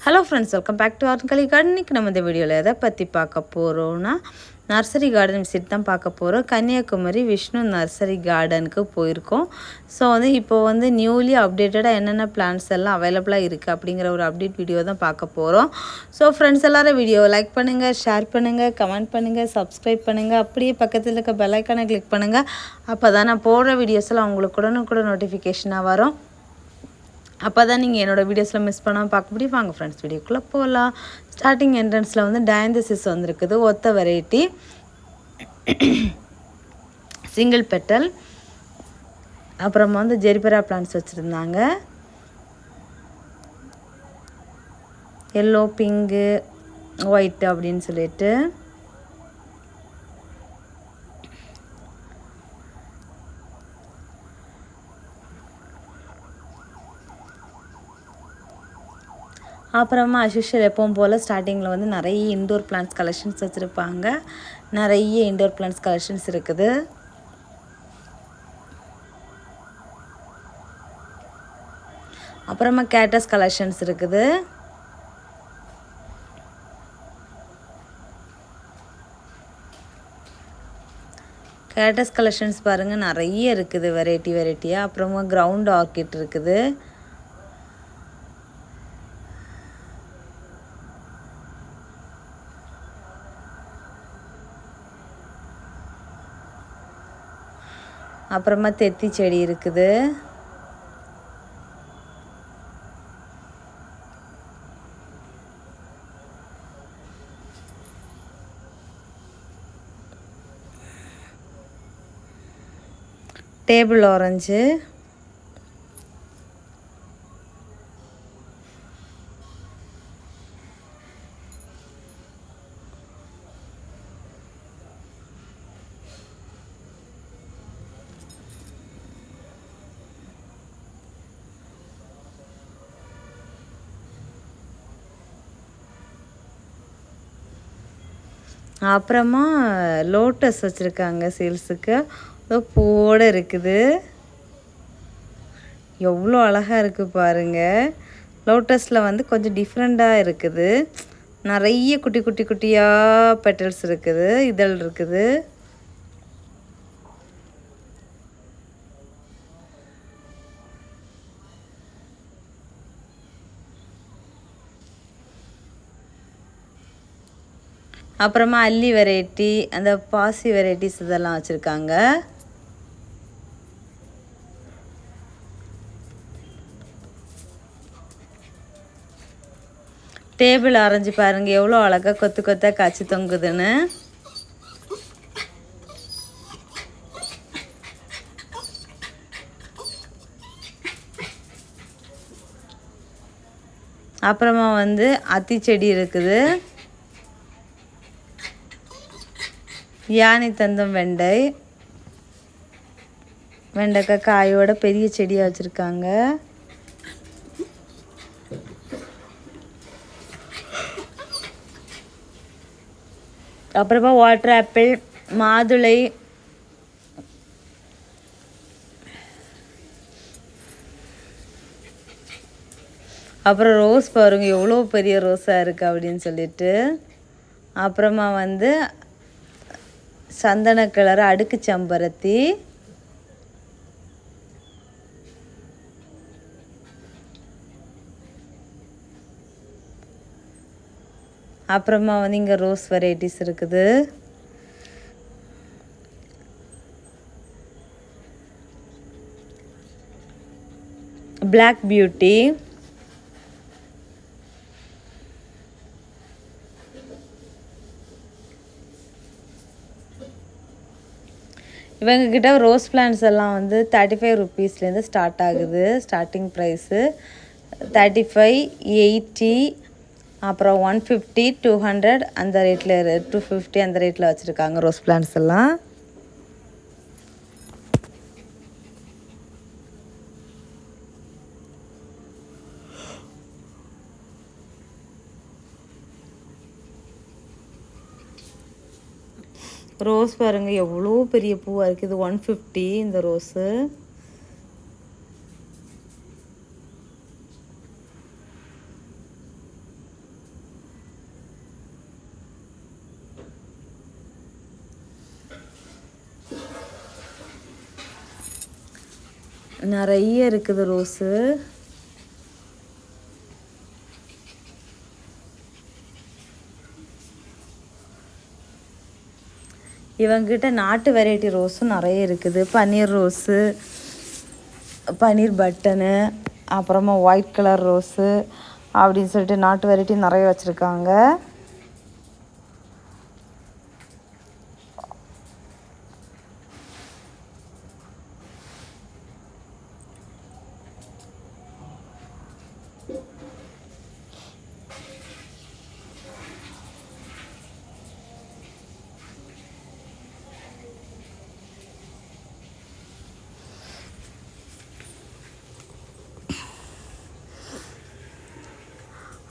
Hello friends, welcome back to Arkali garden. இன்றைக்கி நம்ம இந்த வீடியோவில் எதை பற்றி பார்க்க போகிறோன்னா நர்சரி கார்டன் விசிட் தான் பார்க்க போகிறோம். கன்னியாகுமரி விஷ்ணு நர்சரி கார்டனுக்கு போயிருக்கோம். ஸோ இப்போ நியூலி அப்டேட்டடாக என்னென்ன பிளான்ஸ் எல்லாம் அவைலபிளாக இருக்குது அப்படிங்கிற ஒரு அப்டேட் வீடியோ தான் பார்க்க போகிறோம். ஸோ ஃப்ரெண்ட்ஸ் எல்லோரும் வீடியோவை லைக் பண்ணுங்கள், ஷேர் பண்ணுங்கள், கமெண்ட் பண்ணுங்கள், சப்ஸ்கிரைப் பண்ணுங்கள். அப்படியே பக்கத்தில் இருக்க பெல் ஐக்கானை கிளிக் பண்ணுங்கள். அப்போ தான் நான் போடுற வீடியோஸ் எல்லாம் உங்களுக்கு கூட நோட்டிஃபிகேஷனாக வரும். அப்போ தான் நீங்கள் என்னோடய வீடியோஸில் மிஸ் பண்ணாமல் பார்க்க முடியும். வாங்க ஃப்ரெண்ட்ஸ், வீடியோக்குள்ளே போகலாம். ஸ்டார்டிங் என்ட்ரன்ஸில் டயந்தசிஸ் வந்திருக்குது, ஒத்த வெரைட்டி, சிங்கிள் பெட்டல். அப்புறமா ஜெரிபரா பிளான்ட்ஸ் வச்சுருந்தாங்க, எல்லோ, பிங்கு, ஒயிட்டு அப்படின்னு சொல்லிட்டு. அப்புறமா அஸ்யூஷுவல் எப்பவும் போல் ஸ்டார்டிங்கில் நிறைய இன்டோர் பிளான்ட்ஸ் கலெக்ஷன்ஸ் வச்சுருப்பாங்க. நிறைய இன்டோர் பிளான்ட்ஸ் கலெக்ஷன்ஸ் இருக்குது. அப்புறமா கேட்டஸ் கலெக்ஷன்ஸ் இருக்குது. கேட்டஸ் கலெக்ஷன்ஸ் பாருங்கள், நிறைய இருக்குது, வெரைட்டியாக. அப்புறமா கிரவுண்ட் ஆர்கிட் இருக்குது. அப்புறமா தெத்தி செடி இருக்குது. டேபிள் ஆரஞ்சு, அப்புறமா லோட்டஸ் வச்சுருக்காங்க சேல்ஸுக்கு. பூவோடு இருக்குது, எவ்வளோ அழகாக இருக்குது பாருங்கள். லோட்டஸில் கொஞ்சம் டிஃப்ரெண்ட்டாக இருக்குது. நிறைய குட்டியாக பெட்டல்ஸ் இருக்குது, இதழ் இருக்குது. அப்புறமா அல்லி வெரைட்டி, அந்த பாசி வெரைட்டிஸ் இதெல்லாம் வச்சுருக்காங்க. டேபிள் ஆரஞ்சு பாருங்கள், எவ்வளோ அழகாக கொத்தாக காய்ச்சி தொங்குதுன்னு. அப்புறமா அத்தி செடி இருக்குது. யானை தந்தம் வெண்டைக்காய் காயோட பெரிய செடியாக வச்சுருக்காங்க. அப்புறமா வாட்டர் ஆப்பிள், மாதுளை, அப்புறம் ரோஸ் பாருங்க, எவ்வளோ பெரிய ரோஸாக இருக்குது அப்படின்னு சொல்லிட்டு. அப்புறமா சந்தன கலர் அடுக்கு செம்பருத்தி. அப்புறமா இங்கே ரோஸ் வெரைட்டிஸ் இருக்குது. பிளாக் பியூட்டி, இவங்கக்கிட்ட ரோஸ் பிளான்ட்ஸ் எல்லாம் 35 ருப்பீஸ்லேருந்து ஸ்டார்ட் ஆகுது. ஸ்டார்டிங் ப்ரைஸு 35, 80, அப்புறம் 150, 200 அந்த ரேட்டில், 250 அந்த ரேட்டில் வச்சுருக்காங்க ரோஸ் பிளான்ட்ஸ் எல்லாம். ரோஸ் பாருங்கள், எவ்வளோ பெரிய பூவாக இருக்குது. 150 இந்த ரோஸு. நிறைய இருக்குது ரோஸு. இவங்ககிட்ட நாட்டு வெரைட்டி ரோஸும் நிறைய இருக்குது. பன்னீர் ரோஸு, பன்னீர் பட்டனு, அப்புறமா ஒயிட் கலர் ரோஸு அப்படின்னு சொல்லிட்டு நாட்டு வெரைட்டி நிறைய வச்சுருக்காங்க.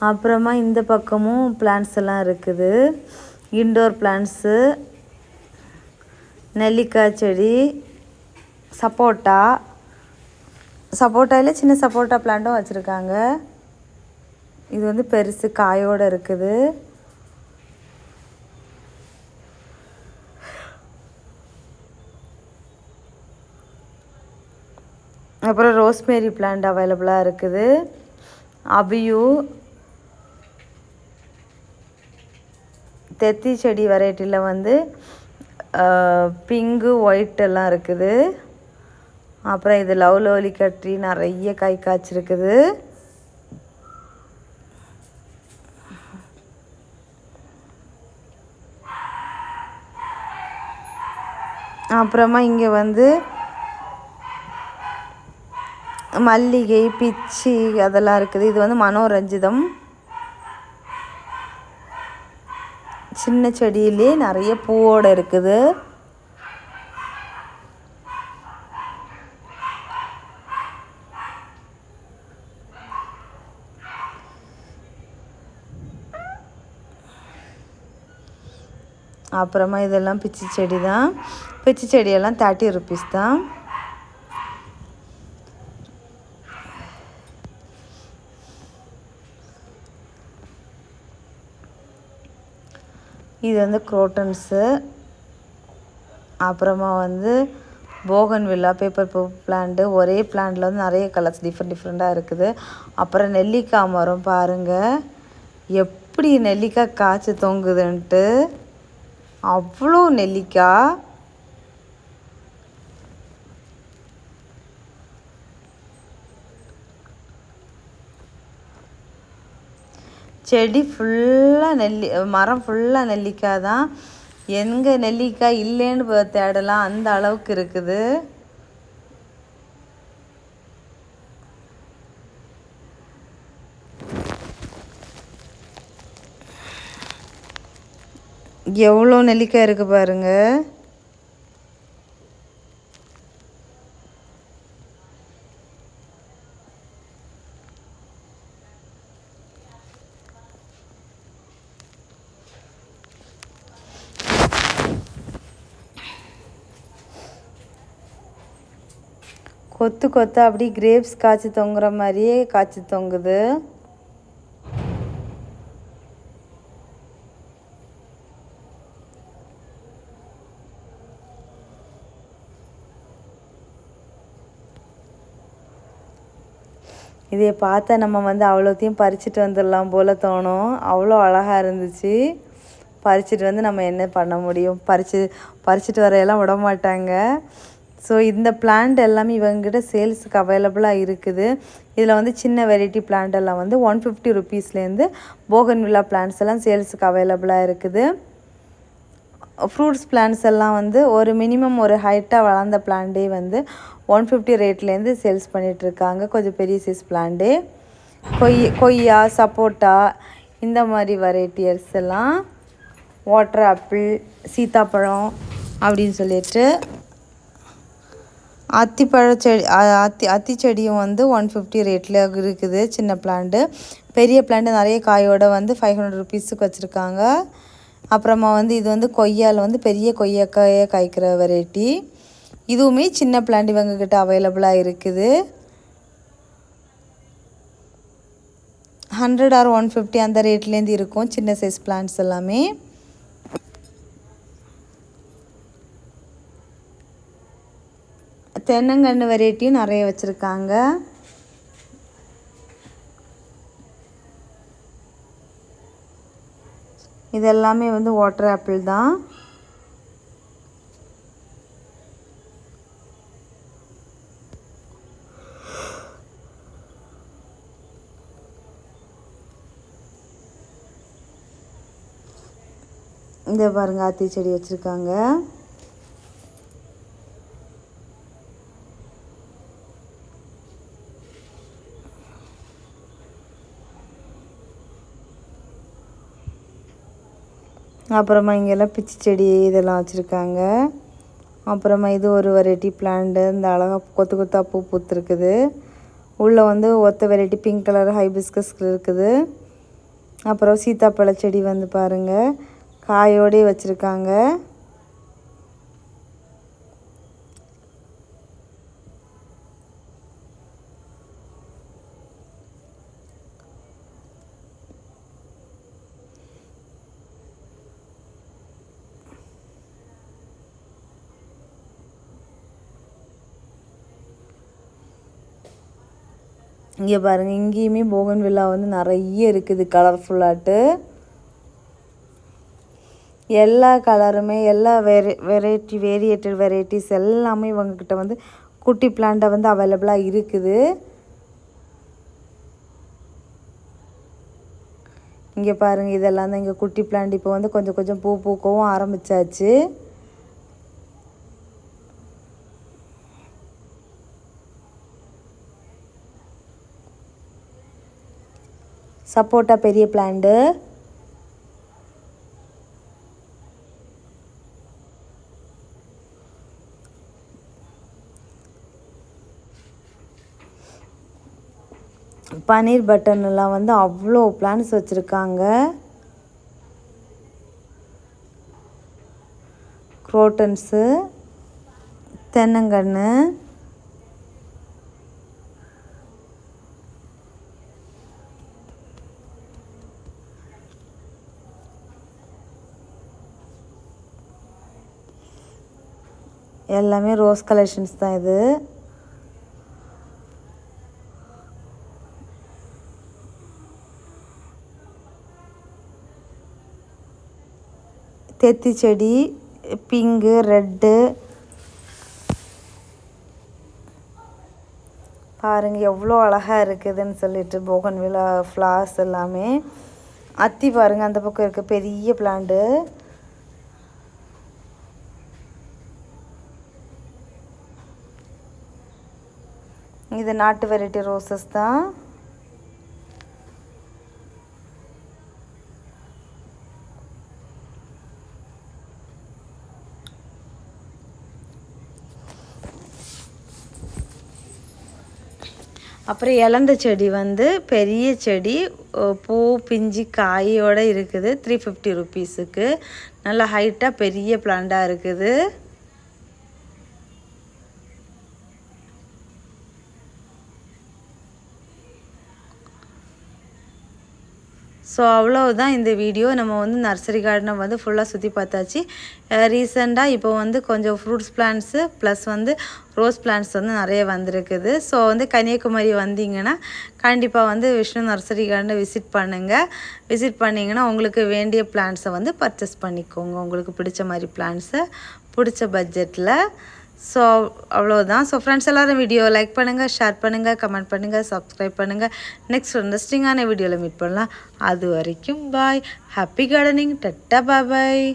அப்புறமா இந்த பக்கமும் பிளான்ட்ஸ் எல்லாம் இருக்குது. இன்டோர் பிளான்ட்ஸு, நெல்லிக்காய் செடி, சப்போட்டாவில் சின்ன சப்போட்டா பிளான்ட்டும் வச்சுருக்காங்க. இது வந்து பெருசு காயோடு இருக்குது. அப்புறம் ரோஸ்மேரி பிளான்ட் அவைலபிளாக இருக்குது. அபியூ, தெத்தி செடி வெரைட்டியில் வந்து பிங்கு ஒயிட் எல்லாம் இருக்குது. அப்புறம் இது லவ்லி கட்ரி நிறைய காய் காய்ச்சிருக்குது. அப்புறமா இங்கே வந்து மல்லிகை, பிச்சி அதெல்லாம் இருக்குது. இது வந்து மனோரஞ்சிதம். சின்ன செடியிலே நிறைய பூவோடு இருக்குது. அப்புறமா இதெல்லாம் பிச்சி செடி தான். பிச்சி செடியெல்லாம் 30 ருபீஸ் தான். இது வந்து குரோட்டன்ஸு. அப்புறமா வந்து போகன்வில்லா, பேப்பர் பிளான்ட்டு. ஒரே பிளான்ட்டில் வந்து நிறைய கலர்ஸ் டிஃப்ரெண்ட்டாக இருக்குது. அப்புறம் நெல்லிக்காய் மரம் பாருங்கள், எப்படி நெல்லிக்காய் காய்ச்சி தொங்குதுன்ட்டு. அவ்வளோ நெல்லிக்காய். செடி ஃபுல்லாக மரம் ஃபுல்லாக நெல்லிக்காய் தான். எங்கே நெல்லிக்காய் இல்லைன்னு தேடலாம், அந்த அளவுக்கு இருக்குது. எவ்வளோ நெல்லிக்காய் இருக்குது பாருங்கள். கொத்து கொத்து அப்படி கிரேப்ஸ் காய்ச்சி தொங்குற மாதிரியே காய்ச்சி தொங்குது. இதை பார்த்தா நம்ம வந்து அவ்வளோத்தையும் பறிச்சுட்டு வந்துடலாம் போல் தோணும். அவ்வளோ அழகாக இருந்துச்சு. பறிச்சுட்டு வந்து நம்ம என்ன பண்ண முடியும், பறிச்சுட்டு வரையெல்லாம் விட மாட்டாங்க. ஸோ இந்த பிளான்ட் எல்லாமே இவங்ககிட்ட சேல்ஸுக்கு அவைலபிளாக இருக்குது. இதில் வந்து சின்ன வெரைட்டி பிளான்ட் எல்லாம் வந்து 150 ருபீஸ்லேருந்து போகன்வில்லா பிளான்ட்ஸ் எல்லாம் சேல்ஸுக்கு அவைலபிளாக இருக்குது. ஃப்ரூட்ஸ் பிளான்ட்ஸ் எல்லாம் வந்து ஒரு மினிமம் ஒரு ஹைட்டாக வளர்ந்த பிளான்ட்டே வந்து 150 ரேட்லேருந்து சேல்ஸ் பண்ணிகிட்ருக்காங்க. கொஞ்சம் பெரிய சைஸ் பிளான்ட்டே. கொய்யா, சப்போட்டா இந்த மாதிரி வெரைட்டிஸ் எல்லாம், வாட்டர் ஆப்பிள், சீத்தாப்பழம் அப்படின்னு சொல்லிட்டு. அத்தி செடியும் வந்து 150 ரேட்டில் இருக்குது. சின்ன பிளான்ட்டு. பெரிய பிளான்ட்டு நிறைய காயோடு வந்து 500 ருபீஸுக்கு வச்சுருக்காங்க. அப்புறமா வந்து இது வந்து கொய்யாவில் வந்து பெரிய கொய்யாக்காயை காய்க்கிற வெரைட்டி. இதுவுமே சின்ன பிளான்ட் இவங்கக்கிட்ட அவைலபிளாக இருக்குது. 100 or 150 அந்த ரேட்லேருந்து இருக்கும் சின்ன சைஸ் பிளான்ட்ஸ் எல்லாமே. தென்னங்கன்று வெரைட்டியும் நிறைய வச்சுருக்காங்க. இது எல்லாமே வந்து வாட்டர் ஆப்பிள் தான். இந்த பாருங்க ஆத்தி செடி வச்சுருக்காங்க. அப்புறமா இங்கெல்லாம் பிச்சி செடி இதெல்லாம் வச்சுருக்காங்க. அப்புறமா இது ஒரு வெரைட்டி பிளான்ட்டு. இந்த அழகாக கொத்து கொத்தாக பூ பூத்துருக்குது. உள்ளே வந்து ஒத்த வெரைட்டி பிங்க் கலர் ஹைபிஸ்கஸ் இருக்குது. அப்புறம் சீத்தாப்பழ செடி வந்து பாருங்கள் காயோடே வச்சுருக்காங்க. இங்கே பாருங்கள் இங்கேயுமே போகன்வில்லா வந்து நிறைய இருக்குது கலர்ஃபுல்லாட்டு. எல்லா கலருமே எல்லா வேரியேட்டட் வெரைட்டிஸ் எல்லாமே இவங்கக்கிட்ட வந்து குட்டி பிளான்ட்டை வந்து அவைலபிளாக இருக்குது. இங்கே பாருங்கள் இதெல்லாம் தான் இங்கே குட்டி பிளான்ட். இப்போ வந்து கொஞ்சம் கொஞ்சம் பூ பூக்கவும் ஆரம்பித்தாச்சு. சப்போட்டா பெரிய பிளான்ட்டு. பன்னீர் பட்டன்லாம் வந்து அவ்வளோ பிளான்ஸ் வச்சுருக்காங்க. குரோட்டன்ஸு, தென்னங்கன்று, எல்லாமே ரோஸ் கலெக்ஷன்ஸ் தான் இது. தெத்தி செடி பிங்கு ரெட்டு பாருங்கள் எவ்வளோ அழகாக இருக்குதுன்னு சொல்லிட்டு போகன்வில்லா ஃப்ளார்ஸ் எல்லாமே. அத்தி பாருங்கள் அந்த பக்கம் இருக்குது பெரிய பிளான்ட்டு. இது நாட்டு வெரைட்டி ரோசஸ் தான். அப்புறம் இலந்த செடி வந்து பெரிய செடி பூ பிஞ்சு காயோடு இருக்குது. 350 ருபீஸுக்கு நல்லா ஹைட்டாக பெரிய பிளான்ட்டாக இருக்குது. ஸோ அவ்வளோதான் இந்த வீடியோ. நம்ம வந்து நர்சரி கார்டனை வந்து ஃபுல்லாக சுற்றி பார்த்தாச்சு. ரீசெண்டாக இப்போ வந்து கொஞ்சம் ஃப்ரூட்ஸ் பிளான்ட்ஸு ப்ளஸ் வந்து ரோஸ் பிளான்ட்ஸ் வந்து நிறைய வந்திருக்குது. ஸோ வந்து கன்னியாகுமரி வந்தீங்கன்னா கண்டிப்பாக வந்து விஷ்ணு நர்சரி கார்டனை விசிட் பண்ணுங்கள். விசிட் பண்ணிங்கன்னா உங்களுக்கு வேண்டிய பிளான்ட்ஸை வந்து பர்ச்சேஸ் பண்ணிக்கோங்க. உங்களுக்கு பிடிச்ச மாதிரி பிளான்ட்ஸை பிடிச்ச பட்ஜெட்டில். ஸோ அவ்வளோதான். ஸோ ஃப்ரெண்ட்ஸ் எல்லோரும் வீடியோ லைக் பண்ணுங்கள், ஷேர் பண்ணுங்கள், கமெண்ட் பண்ணுங்கள், சப்ஸ்கிரைப் பண்ணுங்கள். நெக்ஸ்ட் இன்ட்ரெஸ்டிங்கான வீடியோவில் மீட் பண்ணலாம். அது வரைக்கும் பாய். Happy gardening. டட்டா பாய்.